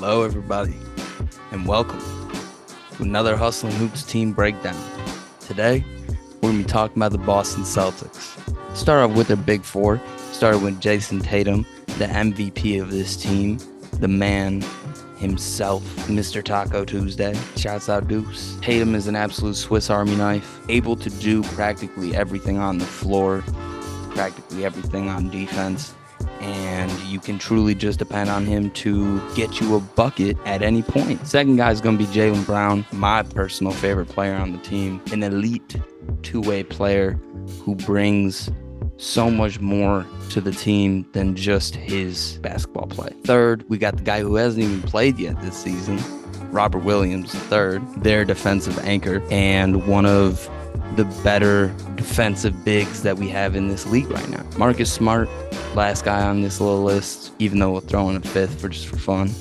Hello, everybody, and welcome to another Hustle and Hoops team breakdown. Today, we're going to be talking about the Boston Celtics. Start off with their big four. Started with Jayson Tatum, the MVP of this team, the man himself, Mr. Taco Tuesday. Shouts out Deuce. Tatum is an absolute Swiss Army knife, able to do practically everything on the floor, practically everything on defense. And you can truly just depend on him to get you a bucket at any point. Second guy is going to be Jaylen Brown, my personal favorite player on the team, an elite two-way player who brings so much more to the team than just his basketball play. Third, we got the guy who hasn't even played yet this season, Robert Williams III, their defensive anchor, and one of the better defensive bigs that we have in this league right now. Marcus Smart, last guy on this little list, even though we'll throw in a fifth for fun.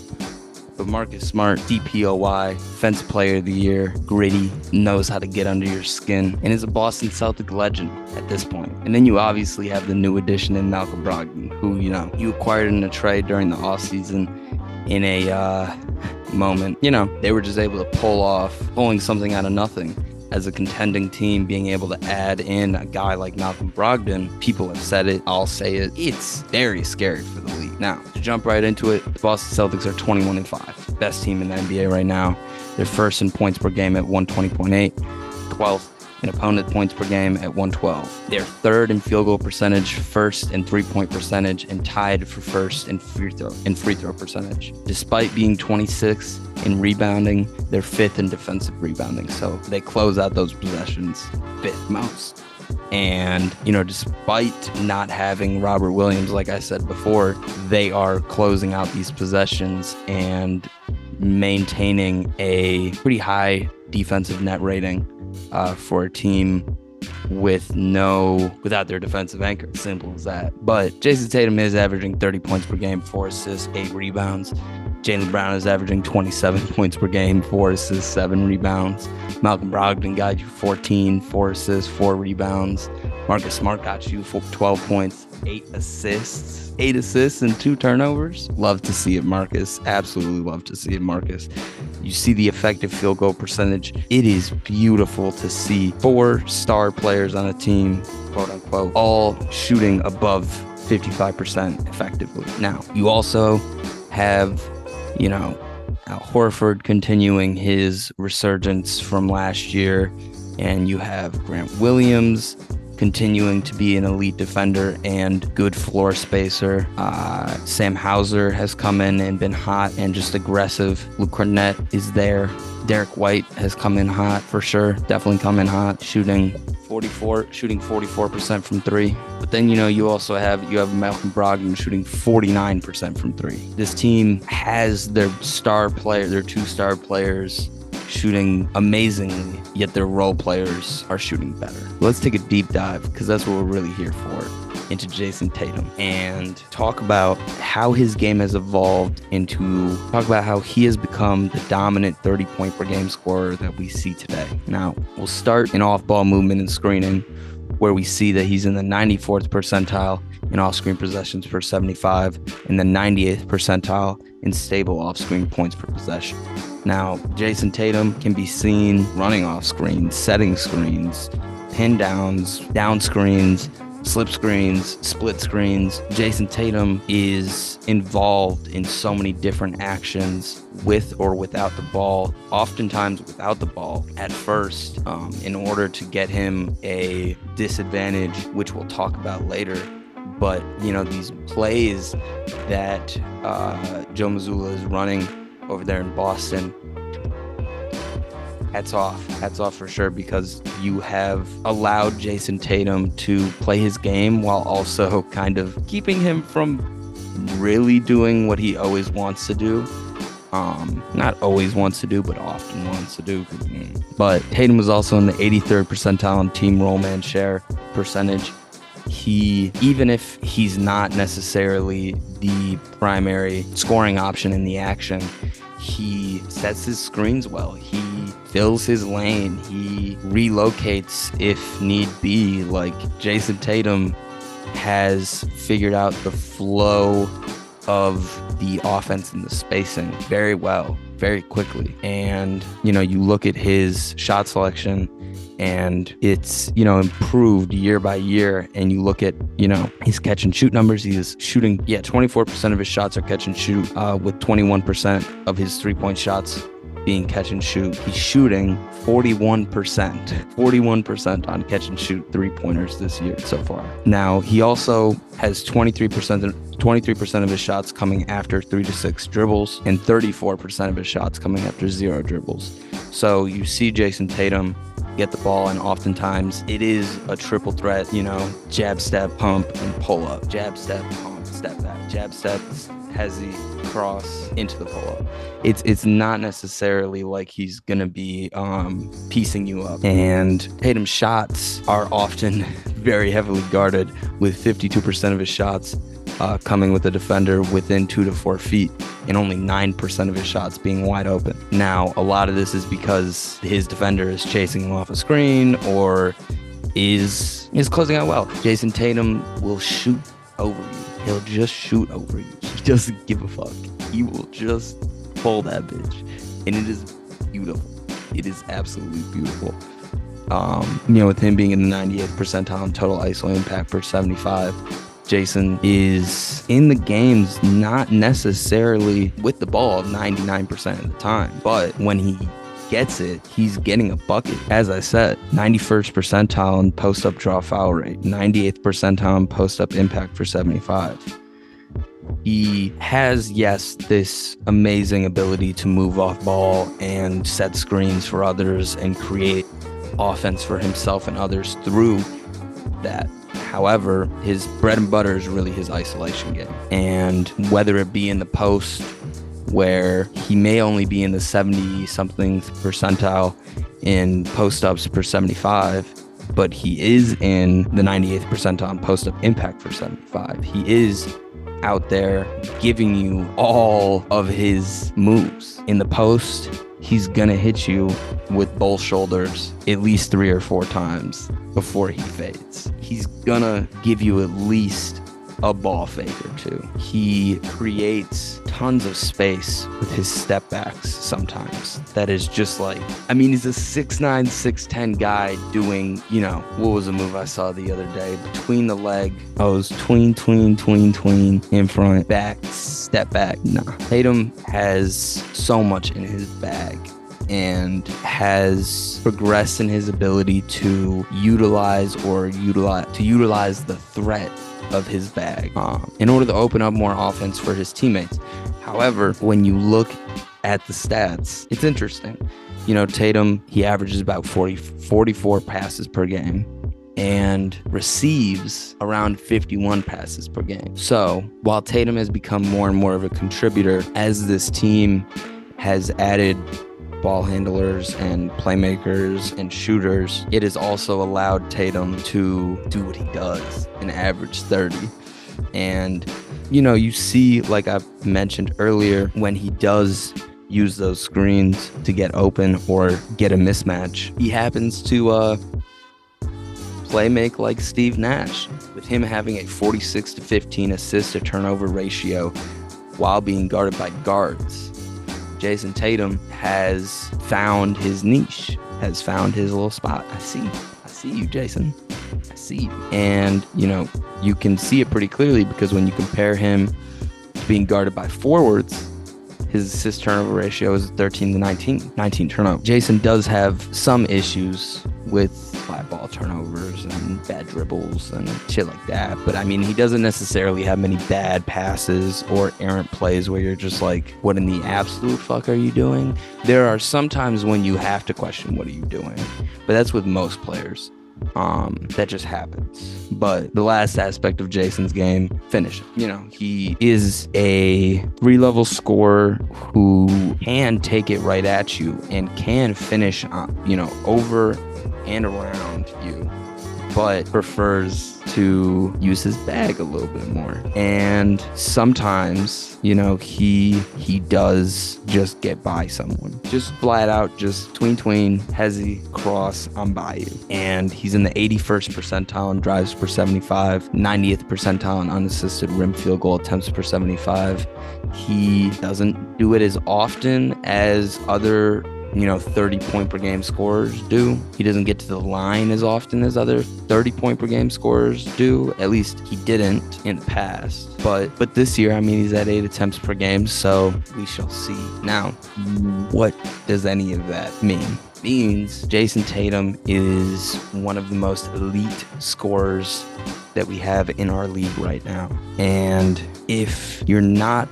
But Marcus Smart, DPOY, Defensive Player of the Year, gritty, knows how to get under your skin, and is a Boston Celtic legend at this point. And then you obviously have the new addition in Malcolm Brogdon, who, you acquired in a trade during the offseason in a moment. They were just able to pulling something out of nothing. As a contending team, being able to add in a guy like Malcolm Brogdon, people have said it, I'll say it, it's very scary for the league. Now, to jump right into it, the Boston Celtics are 21-5, best team in the NBA right now. They're first in points per game at 120.8, 12th in opponent points per game at 112. They're third in field goal percentage, first in three-point percentage, and tied for first in free throw percentage. Despite being 26th in rebounding, they're fifth in defensive rebounding. So they close out those possessions fifth most. And, despite not having Robert Williams, like I said before, they are closing out these possessions and maintaining a pretty high defensive net rating for a team without their defensive anchor. Simple as that. But Jayson Tatum is averaging 30 points per game, 4 assists, 8 rebounds. Jaylen Brown is averaging 27 points per game, 4 assists, 7 rebounds. Malcolm Brogdon got you 14, 4 assists, 4 rebounds. Marcus Smart got you 12 points, 8 assists and 2 turnovers. Love to see it, Marcus. Absolutely love to see it, Marcus. You see the effective field goal percentage. It is beautiful to see 4 star players on a team, quote unquote, all shooting above 55% effectively. Now, you also have, Al Horford continuing his resurgence from last year, and you have Grant Williams continuing to be an elite defender and good floor spacer. Sam Hauser has come in and been hot and just aggressive. Luke Cornett is there. Derek White has come in hot for sure. Definitely come in hot, shooting 44% from 3. But then, you also have Malcolm Brogdon shooting 49% from 3. This team has their 2 star players shooting amazingly, yet their role players are shooting better. Let's take a deep dive, because that's what we're really here for, into Jayson Tatum, and talk about how his game has evolved talk about how he has become the dominant 30-point per game scorer that we see today. Now, we'll start in off-ball movement and screening, where we see that he's in the 94th percentile in off-screen possessions per 75, and the 98th percentile in stable off-screen points per possession. Now, Jayson Tatum can be seen running off screens, setting screens, pin downs, down screens, slip screens, split screens. Jayson Tatum is involved in so many different actions with or without the ball, oftentimes without the ball at first, in order to get him a disadvantage, which we'll talk about later. But, these plays that Joe Mazzulla is running over there in Boston, hats off for sure, because you have allowed Jayson Tatum to play his game while also kind of keeping him from really doing what he always wants to do. Not always wants to do, but often wants to do. But Tatum was also in the 83rd percentile in team roll man share percentage. Even if he's not necessarily the primary scoring option in the action, he sets his screens well. He fills his lane. He relocates if need be. Like, Jayson Tatum has figured out the flow of the offense and the spacing very well, very quickly. And, you look at his shot selection and it's, improved year by year. And you look at, his catch and shoot numbers. He is shooting, 24% of his shots are catch and shoot, with 21% of his 3-point shots being catch and shoot. He's shooting 41% on catch and shoot 3-pointers this year so far. Now, he also has 23% of his shots coming after 3 to 6 dribbles and 34% of his shots coming after 0 dribbles. So you see Jayson Tatum get the ball, and oftentimes it is a triple threat, jab, step, pump, and pull up. Jab, step, pump, step back. Jab, step, hezzy, cross into the pull-up. It's not necessarily like he's gonna be piecing you up. And Tatum's shots are often very heavily guarded, with 52% of his shots coming with a defender within 2 to 4 feet, and only 9% of his shots being wide open. Now, a lot of this is because his defender is chasing him off a screen or is closing out well. Jayson Tatum will shoot over you. He'll just shoot over you. He doesn't give a fuck. He will just pull that bitch. And it is beautiful. It is absolutely beautiful. With him being in the 98th percentile in total ISO impact per 75, Jayson is in the games not necessarily with the ball 99% of the time. But when he gets it, he's getting a bucket. As I said, 91st percentile in post-up draw foul rate, 98th percentile in post-up impact for 75. He has, yes, this amazing ability to move off ball and set screens for others and create offense for himself and others through that. However, his bread and butter is really his isolation game. And whether it be in the post, where he may only be in the 70-something percentile in post-ups per 75, but he is in the 98th percentile in post-up impact for 75. He is out there giving you all of his moves. In the post, he's gonna hit you with both shoulders at least 3 or 4 times before he fades. He's gonna give you at least a ball fake or two. He creates tons of space with his step backs sometimes. That is just like, he's a 6'9", 6'10" guy doing, what was a move I saw the other day? Between the leg, it was tween, in front, back, step back. Nah. Tatum has so much in his bag and has progressed in his ability to utilize the threat of his bag in order to open up more offense for his teammates. However, when you look at the stats, it's interesting. Tatum, he averages about 44 passes per game and receives around 51 passes per game. So while Tatum has become more and more of a contributor as this team has added ball handlers and playmakers and shooters, it has also allowed Tatum to do what he does and average 30. And, you see, like I mentioned earlier, when he does use those screens to get open or get a mismatch, he happens to play make like Steve Nash, with him having a 46-15 assist to turnover ratio while being guarded by guards. Jayson Tatum has found his niche, has found his little spot. I see you, Jayson. I see you. And, you can see it pretty clearly because when you compare him to being guarded by forwards, his assist turnover ratio is 13-19 turnover. Jayson does have some issues with flat ball turnovers and bad dribbles and shit like that. But he doesn't necessarily have many bad passes or errant plays where you're just like, what in the absolute fuck are you doing? There are some times when you have to question, what are you doing? But that's with most players. That just happens. But the last aspect of Jayson's game, finishing. He is a 3-level scorer who can take it right at you and can finish, over and around you, but prefers to use his bag a little bit more. And sometimes, he does just get by someone. Just flat out, just tween, hezzy, cross, I'm by you. And he's in the 81st percentile in drives per 75, 90th percentile in unassisted rim field goal attempts per 75. He doesn't do it as often as other 30-point per game scorers do. He doesn't get to the line as often as other 30-point per game scorers do. At least he didn't in the past. But this year, he's at 8 attempts per game, so we shall see. Now, what does any of that mean? Means Jayson Tatum is one of the most elite scorers that we have in our league right now. And if you're not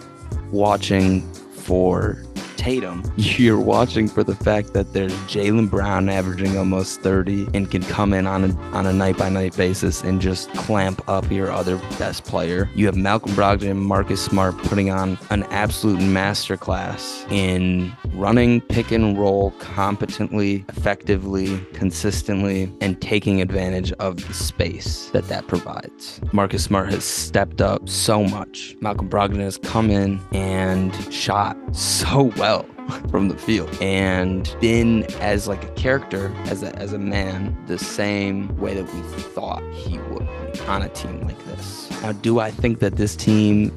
watching for Tatum, you're watching for the fact that there's Jaylen Brown averaging almost 30 and can come in on a night-by-night basis and just clamp up your other best player. You have Malcolm Brogdon and Marcus Smart putting on an absolute masterclass in running pick and roll competently, effectively, consistently, and taking advantage of the space that provides. Marcus Smart has stepped up so much. Malcolm Brogdon has come in and shot so well from the field and been as like a character, as a man, the same way that we thought he would be on a team like this. Now, do I think that this team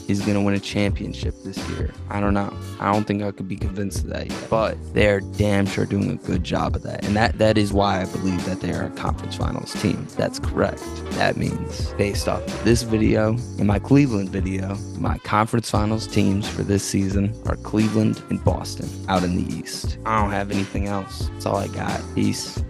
is going to win a championship this year? I don't know. I don't think I could be convinced of that yet. But they're damn sure doing a good job of that. And that is why I believe that they are a conference finals team. That's correct. That means, based off of this video and my Cleveland video, my conference finals teams for this season are Cleveland and Boston out in the East. I don't have anything else. That's all I got. Peace.